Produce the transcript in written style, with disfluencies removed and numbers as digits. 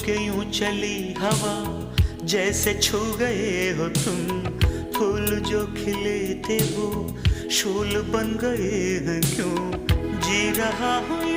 के यूं चली हवा, जैसे छू गए हो तुम। फूल जो खिले थे वो शूल बन गए हैं क्यों? जी रहा हूँ